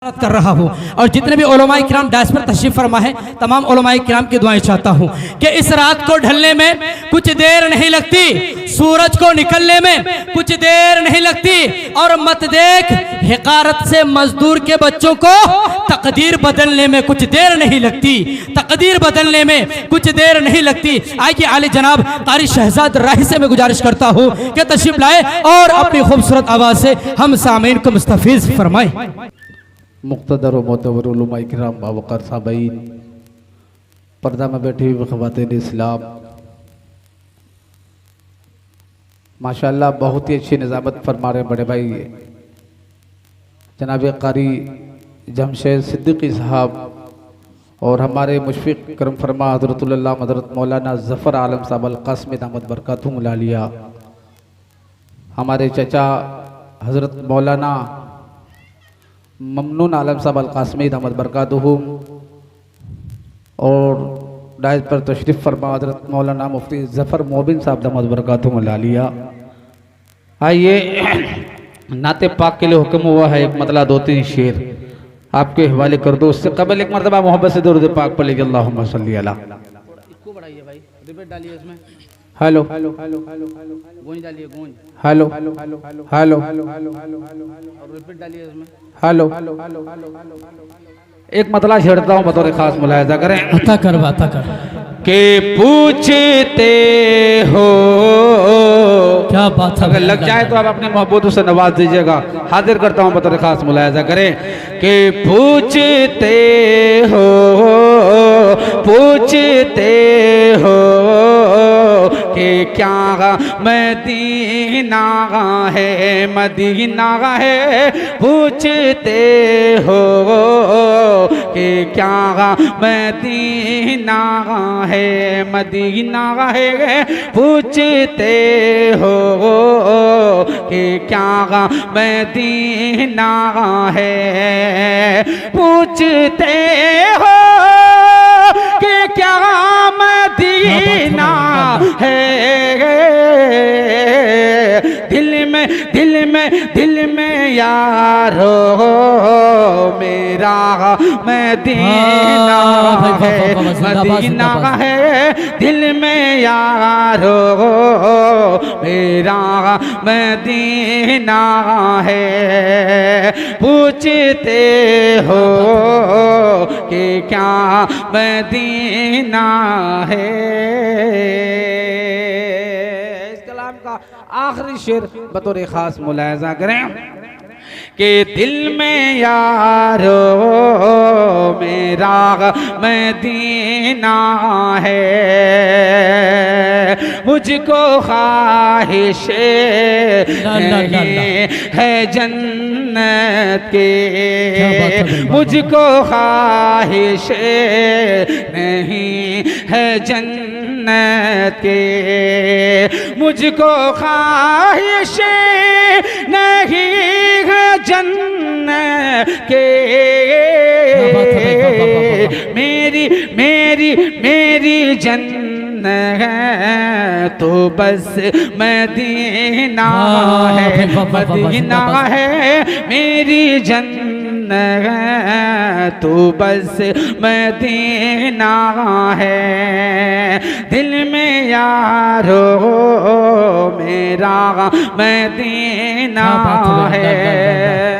कर रहा हूँ और जितने भी उलमाए किराम डायस पर तशरीफ फरमा है तमाम उलमाए किराम की दुआएं चाहता हूँ कि इस रात को ढलने में कुछ देर नहीं लगती, सूरज को निकलने में कुछ देर नहीं लगती। और मत देख हिकारत से मजदूर के बच्चों को तकदीर बदलने में कुछ देर नहीं लगती, तकदीर बदलने में कुछ देर नहीं लगती। आइए आले जनाब कारी शहजाद राही से मैं गुजारिश करता हूँ कि तशरीफ लाए और अपनी खूबसूरत आवाज़ से हम सामीन को मुस्तफीज फरमाए। मुक़्तदर व मोतबर उलमाए किराम बावक़ार साबईन, पर्दा में बैठी हुई ख़वातीन इस्लाम, माशाअल्लाह बहुत ही अच्छी निज़ामत फरमा रहे बड़े भाई जनाब कारी जमशेद सिद्दीकी साहब और हमारे मुशफ़िक़ करम फरमा हज़रतुल्लाह हज़रत मौलाना ज़फ़र आलम साहब अल-क़ासमी दामत बरकातुहुमुल आलिया, हमारे चचा हज़रत मौलाना ममनून आलम साहब अल-क़ासमी दामत बरकातुहुम और डायस पर तशरीफ़ फरमा हज़रत मौलाना मुफ्ती ज़फ़र मोबिन साहब दामत बरकातुहुमुल आलिया। आइए नाते पाक के लिए हुक्म हुआ है, एक मतला दो तीन शेर आपके हवाले कर दो। उससे कबल एक मरतबा मोहब्बत से दुरूद पाक पढ़ लीजिए, अल्लाहुम्मा सल्ली अला। इसको बढ़ाइए भाई, रिपीट डालिए इसमें। Hello hello hello hello hello गूंज डालिए, गूंज। Hello hello hello hello hello hello hello hello hello और रिपीट डालिए इसमें। Hello hello hello hello hello एक मतला छेड़ता हूँ, बतौर खास मुलाहिजा करें। अता कर बाता कर के पूछते हो, क्या बात है। अगर लग जाए तो आप अपने मोहब्बतों से नवाज दीजिएगा। हाजिर करता हूँ, बतौर खास मुलाहिजा करें कि पूछते हो, पूछते हो कि क्या मदीना है, मदीना है, पूछते हो कि क्या मदीना है, मदीना है, पूछते हो कि क्या मदीना है, पूछते हो कि क्या मदीना है। दिल में यारो मेरा मदीना है, मदीना है, दिल में यारो मेरा मदीना है, पूछते हो कि क्या मदीना है। इस कलाम का आखिरी शेर बतौर खास मुलाहिजा करें कि दिल में यारो मेरा मदीना है, मुझको ख्वाहिश नहीं है जन्नत के, मुझको ख्वाहिश नहीं है जन्नत के, मुझको ख्वाहिश नहीं है जन्नत के, मेरी मेरी मेरी जन्नत है तो बस मदीना है, मदीना है, मेरी जन्नत है तो बस मदीना है, दिल में यारो मेरा मदीना है।